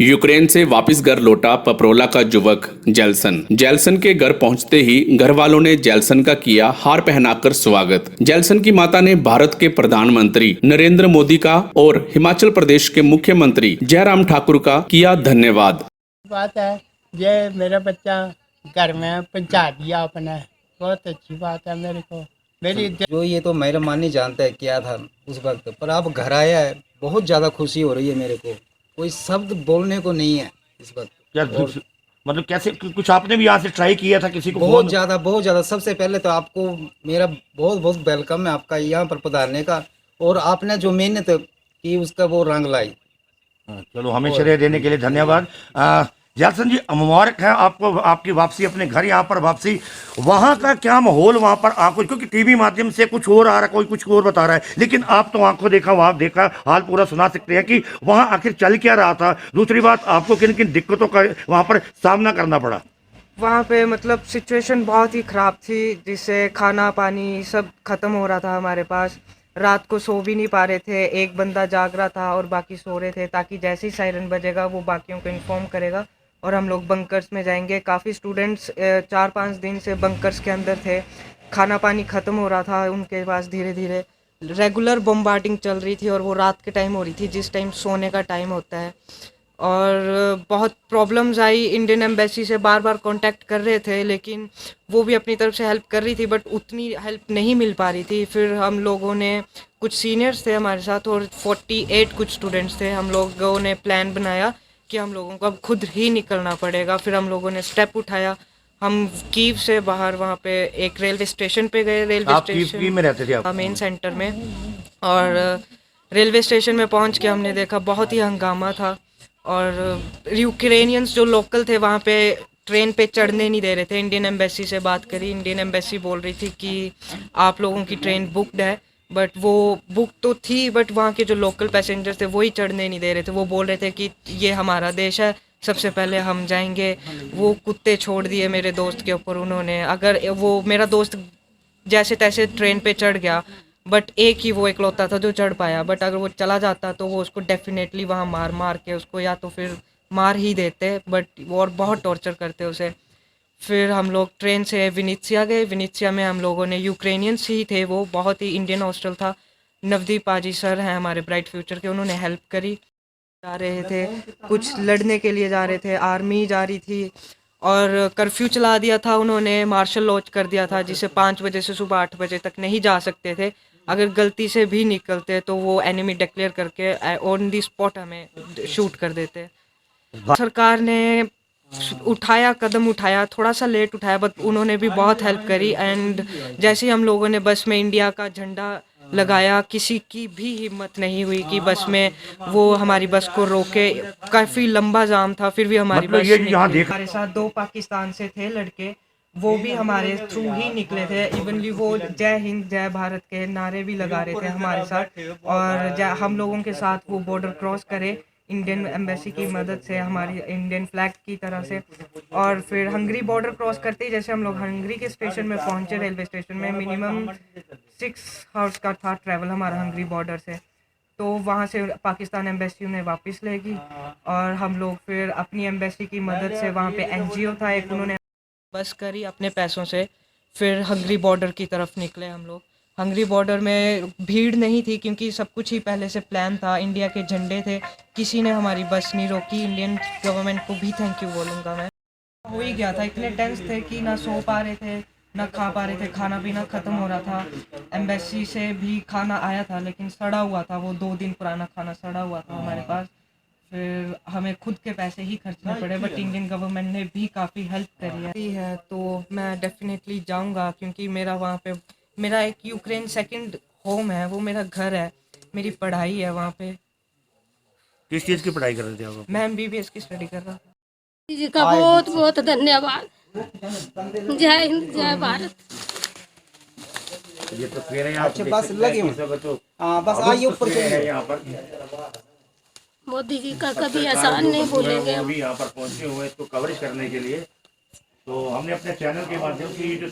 Ukraine से वापस घर लौटा पपरोला का युवक जेल्सन। जेल्सन के घर पहुंचते ही घर वालों ने जेल्सन का किया हार पहनाकर स्वागत। जेल्सन की माता ने भारत के प्रधानमंत्री नरेंद्र मोदी का और हिमाचल प्रदेश के मुख्यमंत्री जयराम ठाकुर का किया धन्यवाद। बात है ये मेरा बच्चा घर में पहुंचा दिया अपने, बहुत अच्छी बात है मेरे को। मेरी जो ये तो मेरा मान नहीं जानता है क्या था उस वक्त, पर आप घर आया है, बहुत ज़्यादा खुशी हो रही है मेरे को। कोई शब्द बोलने को नहीं है इस वक्त। क्या मतलब कैसे कुछ आपने भी यहाँ से ट्राई किया था किसी को? बहुत ज़्यादा। सबसे पहले तो आपको मेरा बहुत बहुत वेलकम है आपका यहाँ पर पधारने का, और आपने जो मेहनत की उसका वो रंग लाई। चलो, हमें श्रेय देने के लिए धन्यवाद। जेल्सन जी, मुबारक है आपको, आपकी वापसी, अपने घर यहाँ पर वापसी। वहाँ का क्या माहौल वहाँ पर आपको, क्योंकि टीवी माध्यम से कुछ और आ रहा है, कोई कुछ और बता रहा है, लेकिन आप तो आंखों देखा वहाँ देखा हाल पूरा सुना सकते हैं कि वहाँ आखिर चल क्या रहा था। दूसरी बात, आपको किन किन दिक्कतों का वहाँ पर सामना करना पड़ा? वहाँ पे मतलब सिचुएशन बहुत ही ख़राब थी, जिससे खाना पानी सब ख़त्म हो रहा था हमारे पास। रात को सो भी नहीं पा रहे थे, एक बंदा जाग रहा था और बाकी सो रहे थे, ताकि जैसे ही सायरन बजेगा वो बाकियों को इन्फॉर्म करेगा और हम लोग बंकर्स में जाएंगे। काफ़ी स्टूडेंट्स 4-5 दिन से बंकर्स के अंदर थे। खाना पानी ख़त्म हो रहा था उनके पास धीरे धीरे। रेगुलर बम्बार्डिंग चल रही थी और वो रात के टाइम हो रही थी, जिस टाइम सोने का टाइम होता है। और बहुत प्रॉब्लम्स आई। इंडियन एम्बेसी से बार बार कांटेक्ट कर रहे थे, लेकिन वो भी अपनी तरफ से हेल्प कर रही थी, बट उतनी हेल्प नहीं मिल पा रही थी। फिर हम लोगों ने, कुछ सीनियर्स थे हमारे साथ और 48 कुछ स्टूडेंट्स थे, हम लोगों ने प्लान बनाया कि हम लोगों को अब खुद ही निकलना पड़ेगा। फिर हम लोगों ने स्टेप उठाया। हम कीव से बाहर वहाँ पे एक रेलवे स्टेशन पे गए। रेलवे स्टेशन में रहते थे आप? मेन सेंटर में। और रेलवे स्टेशन में पहुँच के हमने देखा बहुत ही हंगामा था, और यूक्रेनियंस जो लोकल थे वहाँ पे ट्रेन पे चढ़ने नहीं दे रहे थे। इंडियन एम्बेसी से बात करी, इंडियन एम्बेसी बोल रही थी कि आप लोगों की ट्रेन बुकड है, बट वो बुक तो थी, बट वहाँ के जो लोकल पैसेंजर्स थे वही चढ़ने नहीं दे रहे थे। वो बोल रहे थे कि ये हमारा देश है, सबसे पहले हम जाएंगे। वो कुत्ते छोड़ दिए मेरे दोस्त के ऊपर उन्होंने। अगर वो मेरा दोस्त जैसे तैसे ट्रेन पे चढ़ गया, बट एक ही वो इकलौता था जो चढ़ पाया, बट अगर वो चला जाता तो वो उसको डेफिनेटली वहाँ मार मार के उसको या तो फिर मार ही देते, बट और बहुत टॉर्चर करते उसे। फिर हम लोग ट्रेन से विनित्सिया गए। विनित्सिया में हम लोगों ने, यूक्रेनियंस ही थे वो, बहुत ही इंडियन हॉस्टल था। नवदीप पाजी सर हैं हमारे ब्राइट फ्यूचर के, उन्होंने हेल्प करी। जा रहे थे, कुछ लड़ने के लिए जा रहे थे, आर्मी जा रही थी, और कर्फ्यू चला दिया था उन्होंने, मार्शल लॉ कर दिया था, जिसे 5 बजे से सुबह 8 बजे तक नहीं जा सकते थे। अगर गलती से भी निकलते तो वो एनिमी डिक्लेयर करके ऑन दी स्पॉट हमें शूट कर देते। सरकार ने कदम उठाया, थोड़ा सा लेट उठाया, बट उन्होंने भी बहुत हेल्प करी। एंड जैसे ही हम लोगों ने बस में इंडिया का झंडा लगाया, किसी की भी हिम्मत नहीं हुई कि बस में वो हमारी बस को रोके। काफ़ी लंबा जाम था, फिर भी हमारी मतलब बस ये निकली। यहाँ देख, हमारे साथ 2 पाकिस्तान से थे लड़के, वो भी हमारे थ्रू ही निकले थे। इवनली वो जय हिंद जय भारत के नारे भी लगा रहे थे हमारे साथ, और हम लोगों के साथ वो बॉर्डर क्रॉस करे इंडियन एम्बेसी की मदद से, हमारी इंडियन फ्लैग की तरह से। और फिर हंगरी बॉर्डर क्रॉस करते ही जैसे हम लोग हंगरी के स्टेशन में पहुंचे, रेलवे स्टेशन में, मिनिमम 6 आवर्स का था ट्रैवल हमारा हंगरी बॉर्डर से। तो वहाँ से पाकिस्तान एम्बेसी उन्हें वापस लेगी, और हम लोग फिर अपनी एम्बेसी की मदद से, वहाँ पे एनजीओ था एक, उन्होंने बस करी अपने पैसों से। फिर हंगरी बॉर्डर की तरफ निकले हम लोग। हंगरी बॉर्डर में भीड़ नहीं थी, क्योंकि सब कुछ ही पहले से प्लान था। इंडिया के झंडे थे, किसी ने हमारी बस नहीं रोकी। इंडियन गवर्नमेंट को भी थैंक यू बोलूँगा मैं। हो ही गया था, इतने टेंस थे कि ना सो पा रहे थे ना खा पा रहे थे, खाना पीना ख़त्म हो रहा था। एम्बेसी से भी खाना आया था, लेकिन सड़ा हुआ था, वो 2 दिन पुराना खाना सड़ा हुआ था हमारे पास। फिर हमें खुद के पैसे ही खर्चने पड़े, बट इंडियन गवर्नमेंट ने भी काफ़ी हेल्प करी है। तो मैं डेफिनेटली जाऊंगा, क्योंकि मेरा वहाँ पे, मेरा एक यूक्रेन सेकंड होम है, वो मेरा घर है, मेरी पढ़ाई है वहाँ पे। किस चीज़ की पढ़ाई कर रहे थे आप? मैं MBBS की स्टडी कर रहा था। जी का बहुत बहुत धन्यवाद। जय हिंद जय भारत। ये तो फिर यहाँ अच्छा, बस लगे हुए। हाँ, बस आइए ऊपर चलिए। यहाँ पर मोदी जी का कभी एहसान नहीं भूलेंगे। अभी यहाँ पर पहुँचे हुए तो कवरेज करने के लिए, तो हमने अपने चैनल के माध्यम से ये जो